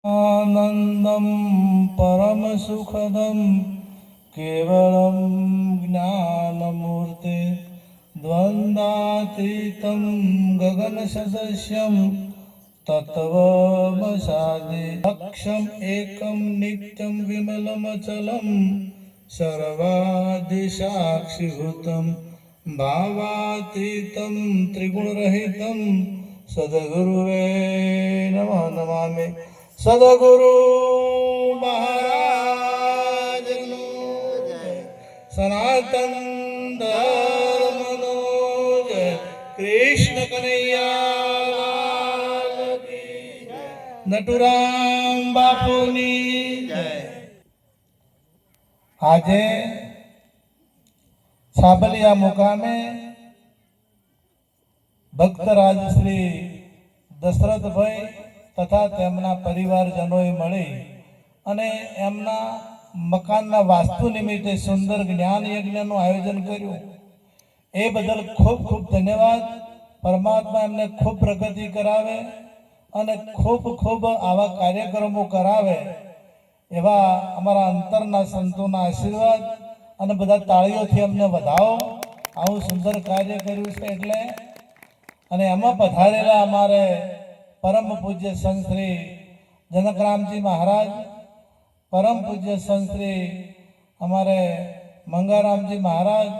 आनन्दं परमसुखदं केवलं ज्ञानमूर्ते द्वन्द्वातीतं गगनसदृशं तत्त्वमसादे अक्षम् एकं नित्यं विमलमचलं सर्वादिसाक्षिभूतं भावातीतं त्रिगुणरहितं सद्गुरुवे नमः नमामि। सद्गुरु महाराज सनातन धर्मनो जय कृष्ण कन्हैया नटुराम बापूनी जय। આજે સાબલિયા મુકામે ભક્તરાજ શ્રી દશરથભાઈ તથા તેમના પરિવારજનોએ મળી અને એમના મકાનના વાસ્તુ નિમિત્તે સુંદર જ્ઞાન યજ્ઞનું આયોજન કર્યું। એ બદલ ખૂબ ખૂબ ધન્યવાદ। પરમાત્મા એમને ખૂબ પ્રગતિ કરાવે અને ખૂબ ખૂબ આવા કાર્યક્રમો કરાવે એવા અમારા અંતરના સંતોના આશીર્વાદ અને બધા તાળીઓથી અમને વધાવો। આવું સુંદર કાર્ય કર્યું છે એટલે અને એમાં પધારેલા અમારે परम पूज्य संत श्री जनकराम जी महाराज, परम पूज्य संत श्री हमारे मंगाराम जी महाराज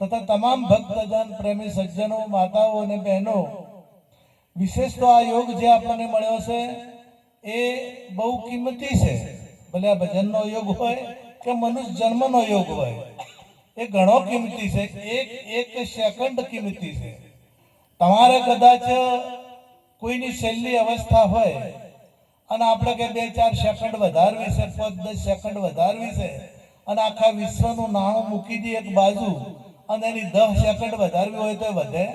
तथा तमाम भक्तजन प्रेमी सज्जनों माताओं ने बहनों, विशेष तो आ योग जे आपने मळ्यो छे ए बहु किंमती छे। भले आ भजननो योग होय के मनुष्य जन्मनो योग होय ए घणो किंमती छे। एक एक सेकंड किंमती छे। तमारे कदाच कोईनी छेल्ली अवस्था होय अने आपणे के 2-4 सेकंड वधारवी छे, 5-10 सेकंड वधारवी छे अने आखा विश्वनुं नाणुं मूकी दी एक बाजू अने एनी 10 सेकंड वधारवी होय तो वधे?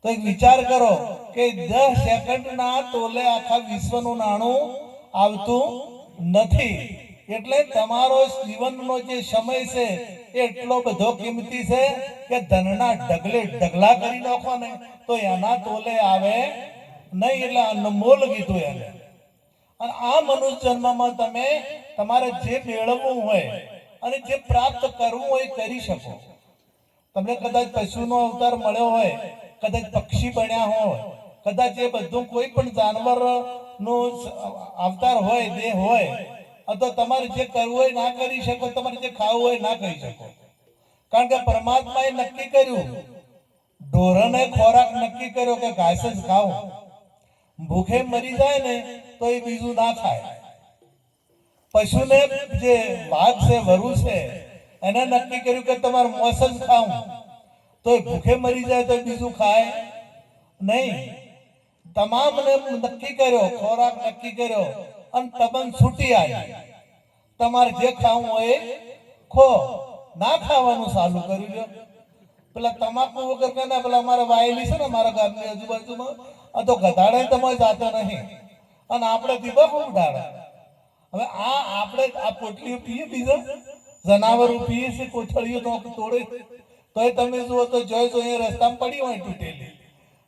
तो एक विचार करो के 10 सेकंड ना तोले आखा विश्वनुं नाणुं आवतुं नथी। એટલે તમારો જીવનનો જે સમય છે એટલો બધો કિંમતી છે કે ધનના ઢગલે ઢગલા કરી નાખો ને તો એના તોલે આવે નહીં। એટલે અનમોલ કીધું એને। અને આ મનુષ્ય જન્મમાં તમે તમારે જે મેળવવું હોય અને જે પ્રાપ્ત કરવું હોય કરી શકો। તમને કદાચ પશુનો અવતાર મળ્યો હોય, કદાચ પક્ષી બન્યા હોય, કદાચ એ બધું કોઈ પણ જાનવરનો અવતાર હોય, દેહ હોય, तो तमारे जे करवू होय ना करी शको, तमारे जे खावू होय ना करी शको। कारण के परमात्माए नक्की कर्युं, ढोरने खोराक नक्की कर्यो के घास ज खाओ, भूखे मरी जाए ने तो ए बीजू ना खाए। पशुने जे वाघ छे, वरु छे, एने नक्की कर्युं के तमारे मोस ज खाऊं तो ए भूखे मरी जाए तो बीजू खाए नहीं। तमामने नक्की कर्यो, खोराक नक्की कर्यो अन तबन छूटी आई, तमारे जे खावू होय खो, ना खावानुं चालू करी ल्यो। पेला तमाकू वगर कने पेला अमारे वायली छे ने मारा गामनी आजूबाजूमां आ तो गधाड़े तमारे जातो नहीं अने आपणे दीबा खूब डाळे। हवे आ आपणे आ पोटलीओ पीए, बीजा जनावरो पीए छे, कोथळीओ तो तोड़े तोय तमे जुओ तो जोय जोय रસ્તામાં पड़ी होय तूटेली।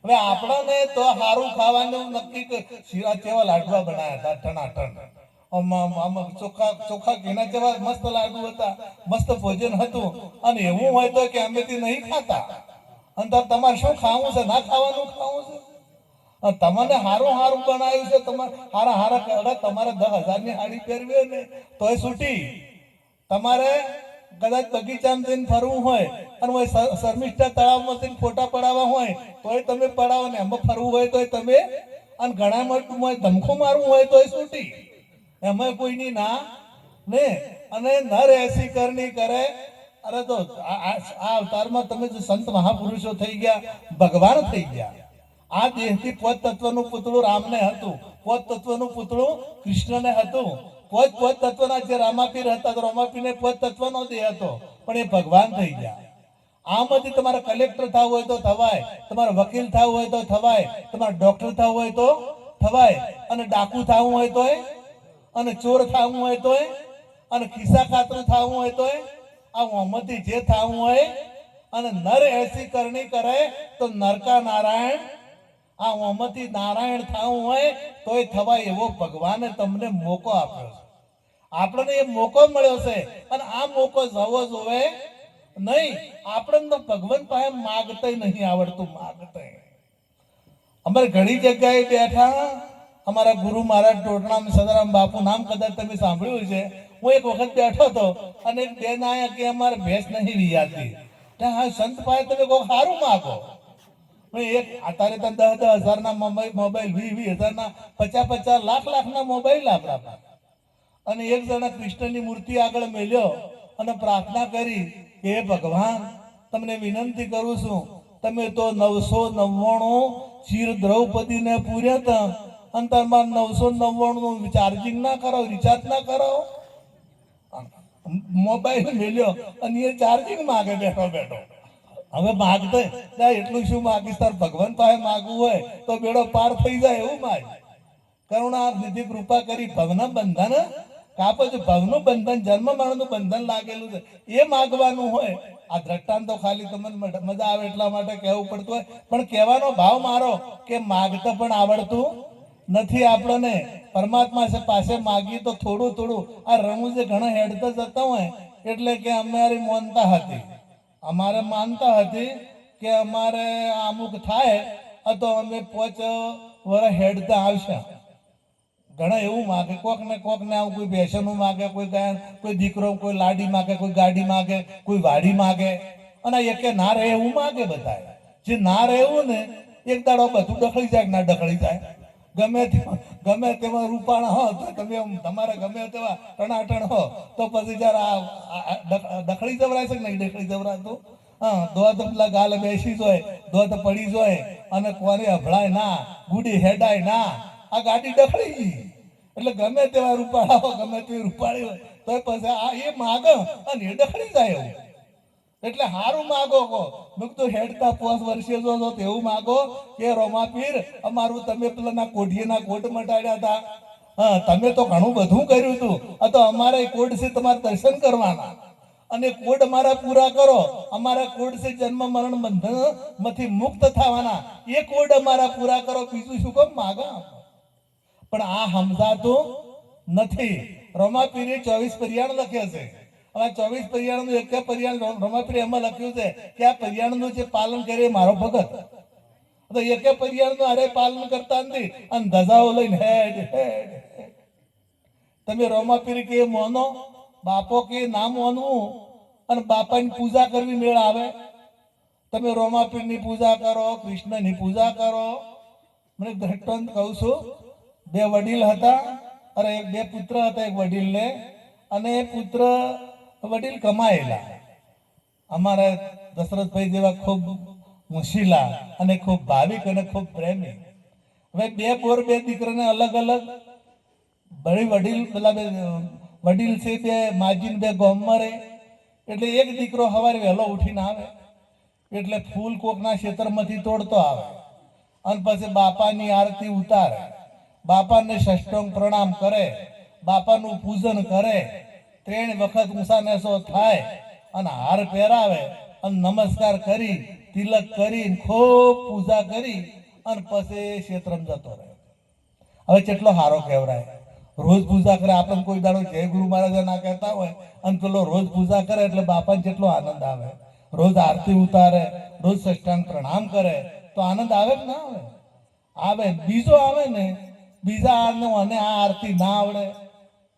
હવે આપણાને તો સારું ખાવાનું નક્કી શીરા કેવા લાડવા બનાવ્યા હતા ટનાટન, ચોખા ચોખા ઘીના જેવા મસ્ત લાડુ હતા, મસ્ત ભોજન હતું અને એવું હોય તો કે અમેથી નહીં ખાતા અને તમારે શું ખાવું છે, ના ખાવાનું ખાવું છે? તમને સારું સારું બનાવ્યું છે, તમારે સારા સારા કડા, તમારે 10,000ની સાડી પહેરવી હોય ને તોય છૂટી। તમારે कदाच बगीचामां जईने फरवुं होय अने ओय शर्मिष्ठा तळावमां जईने फोटा पडावा होय तोय तमे पडावो ने एमां फरवुं होय तोय तमे अने घणा मोटुं धमको मारवुं होय तोय छूटी। एमां कोईनी ना ने अने नर ऐसी करनी करे। अरे तो आ अवतारमां तमे जो संत महापुरुषो थई गया, भगवान थई गया। आ देहथी पोत तत्वनुं पुतळुं रामने हतुं, पोत तत्वनुं पुतळुं कृष्णने हतुं। पोत पोत तत्वना जे रामापीर हता तो रामापीरने पोत तत्वनो देह हतो पण ए भगवान थई गया। आमांथी तमारे कलेक्टर थावुं होय तो थवाय, तमारे वकील थावुं होय तो थवाय, तमारे डॉक्टर थावुं होय तो थवाय, अने डाकू थावुं होय तोय, अने चोर थावुं होय तोय, अने खिस्सा खातरू थावुं होय तोय आ आमांथी जे थावुं होय અને નર એસી કરણી કરે તો નરકા નારાયણ આ ઓમાંથી નારાયણ થવું હોય તોય થવાય એવો ભગવાને તમને મોકો આપ્યો છે. આપણને એ મોકો મળ્યો છે અને આ મોકો જવો જોવે નહીં. આપણને તો ભગવાન પાસે માગતાય નહીં આવડતું. માગતાય અમારે ઘણી જગ્યાએ બેઠા અમારા ગુરુ મહારાજ ટોટણામ સદારામ બાપુ નામ કદાચ તમે સાંભળ્યું છે. હું એક વખત બેઠો હતો અને એક બેન આયા કે અમારે ભેંસ નહીં વિયાતી. હા સંત પાસે તમે કોઈ સારું માગો. એક અત્યારે તો 10,000 ના મોબાઈલ 20,000 ના 50,000 લાખના મોબાઈલ આપણા પાસે. અને એક જણા કૃષ્ણની મૂર્તિ આગળ મેલ્યો અને પ્રાર્થના કરી કે હે ભગવાન તમને વિનંતી કરું છું તમે તો 999 ચીર દ્રૌપદીને પૂર્યા હતા અને તમારે 999 નું ચાર્જિંગ ના કરો, રિચાર્જ ના કરો. મોબાઈલ મેલ્યો અને એ ચાર્જિંગ માગે બેઠો બેઠો. હવે માગતે એટલું શું માગીશ? તાર ભગવાન પાસે માગવું હોય તો બેડો પાર થઈ જાય એવું માગ. કરુણા નિધિ કૃપા કરી ભવના બંધન કાપો છો. ભવનું બંધન જન્મ મરણનું બંધન લાગેલું છે એ માગવાનું હોય. આ દ્રષ્ટાંત તો ખાલી તમને મજા આવે એટલા માટે કહેવું પડતું હોય, પણ કહેવાનો ભાવ મારો કે માગતા પણ આવડતું નથી આપણને. પરમાત્મા પાસે માગીએ તો થોડું થોડું. આ રમૂજે ઘણા હેડતા જતા હોય એટલે કે અમારી માનતા હતી, અમારે માનતા હતી કે અમારે અમુક થાય તો અમે 5 વર્ષ હેડતા આવશે. ઘણા એવું માગે, કોક ને આવું કોઈ બેસનું માગે, કોઈ દીકરો, કોઈ લાડી માગે, કોઈ ગાડી માગે, કોઈ વાડી માગે. અને એકે ના રહે એવું માગે બધા. જે ના રહેવું ને એક દાડો બધું ડખડી જાય ના ડખડી જાય. ગમે તેમાં રૂપાણા હો તો તમે તમારે ગમે તેવા ટણાટણ હો તો પછી જરા ડખડી જવરાય છે કે નહીં ડખડી જવરાતું? હા, દોધ પેલા ગાલે બેસી જોય, દોધ પડી જોય અને કોને અભળાય ના, ગુડી હેડાય ના, આ ગાડી ડખડી ગઈ. એટલે ગમે તેવા રૂપાળા હો, ગમે તેવી રૂપાળી હોય તો પછી આ એ માગ અને એ ડખડી જાય એવું. એટલે હારું માગો કો. મેં કીધું હેડતા 5 વર્ષે જો તેવું માગો કે રોમાપીર અમારું તમે પેલા કોઢીના કોટ મટાડ્યા હતા. હા, તમે તો ઘણું બધું કર્યું હતું. આ તો અમારે કોડ છે તમારે દર્શન કરવાના અને કોડ અમારા પૂરા કરો. અમારા કોડ છે જન્મ મરણ બંધન માંથી મુક્ત થવાના. એ કોડ અમારા પૂરા કરો. બીજું શું કામ માગા? પણ આ સમજાતું નથી. રોમાપીરે 24 પર્યાણ લખ્યા છે. હવે 24 પર્યાણનું એક પર્યાણ રોમાપીરે એમાં લખ્યું છે કે આ પર્યાણનું જે પાલન કરે મારો ભગત. તો એક પર્યાણનું અરે પાલન કરતા નથી અને ધજાઓ લઈને હેડ હેડ. તમે રોમાપીર કે મોનો, બાપો કે ના મોનવું અને બાપાની પૂજા કરવી મેળ આવે? તમે રોમાપીરની પૂજા કરો, કૃષ્ણની પૂજા કરો. મને દ્રષ્ટાંત કહું છું. 2 વડીલ હતા, અરે 2 પુત્ર હતા. એક વડીલને અને પુત્ર વડીલ કમાયેલા. અમારા દશરથભાઈ જેવા ખૂબ મુશીલા અને ખૂબ ભાવિક અને ખૂબ પ્રેમી. હવે 2 બોર 2 દીકરાને અલગ અલગ ભળી વડીલ પેલા વડીલ છે 2 માજીન 2 ગામમાં રહે. એટલે એક દીકરો સવારે વહેલો ઉઠીને આવે એટલે ફૂલ કોકના ક્ષેત્રમાંથી તોડતો આવે અને પછી બાપાની આરતી ઉતારે, બાપાને ષષ્ટોંગ પ્રણામ કરે, બાપાનું પૂજન કરે, 3 વખત ઊંસા નેસો થાય અને હાર પહેરાવે અને નમસ્કાર કરી તિલક કરી ખૂબ પૂજા કરી અને પછી ક્ષેત્રમાં જતો રહે. હવે કેટલો સારો કહેવાય. રોજ પૂજા કરે. આપણે કોઈ દાડો જય ગુરુ મહારાજ ના કહેતા હોય અને પેલો રોજ પૂજા કરે એટલે બાપાને કેટલો આનંદ આવે. રોજ આરતી ઉતારે, રોજ ષષ્ટાંગ પ્રણામ કરે તો આનંદ આવે કે ના આવે? આવે. બીજો આવે ને બીજા અને આ આરતી ના આવડે,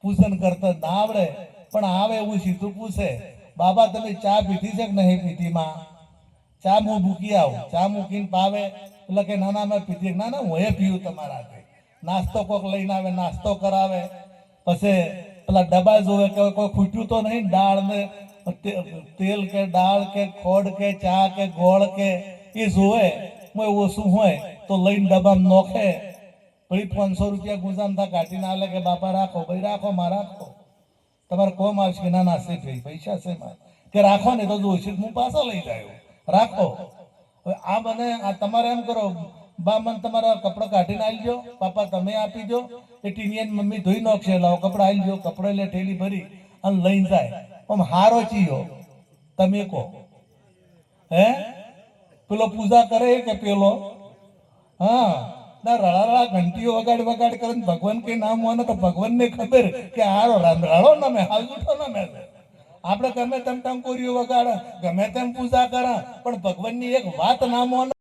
પૂજન કરતા ના આવડે, પણ આવે એવું સીધું પૂછે, બાબા તમે ચા પીધી છે કે નહીં પીધી? માં ચા હું મૂકી આવું. ચા મૂકીને પાવે એટલે કે ના ના મેં પીધી. ના ના હું પીવું તમારા હાથે. નાસ્તો કોક લઈને આવે, નાસ્તો કરાવે. પછી પેલા ડબ્બા જોવે કે કોઈ ખૂટ્યું તો નહીં, દાળ ને તેલ કે દાળ કે ખોડ કે ચા કે ગોળ કે એ જોવે. ઓછું હોય તો લઈને ડબ્બામાં નોખે. પછી 500 રૂપિયા ગુજામતા કાઢીને આલે કે બાપા રાખો, ભાઈ રાખો, માં રાખો, તમારે કોમ આવશે કે ના ના છે ભાઈ પૈસા છે માં કે રાખો ને તો જોઈશે હું પાછા લઈ જાય રાખો. હવે આ બને આ તમારે એમ કરો, બા મને તમારા કપડા કાઢીને આવી દો, પાપા તમે આપી દો, એ ટીનિયન મમ્મી ધોઈ નાખશે, લાવો કપડા આવી દો. કપડા લે ઠેલી ભરી અને લઈને જાય. આમ હારો ચીયો તમે કહો હે? પેલો પૂજા કરે કે પેલો? હા ના રળા ઘંટીઓ વગાડ કરે ને ભગવાન કઈ નામ હોય તો ભગવાનને ખબર કે આ રળો નમે હાલ જૂઠો નમે છે. આપણે ગમે તેમ ટંકોરીઓ વગાડે ગમે તેમ પૂજા કરે પણ ભગવાનની એક વાત નામ હોય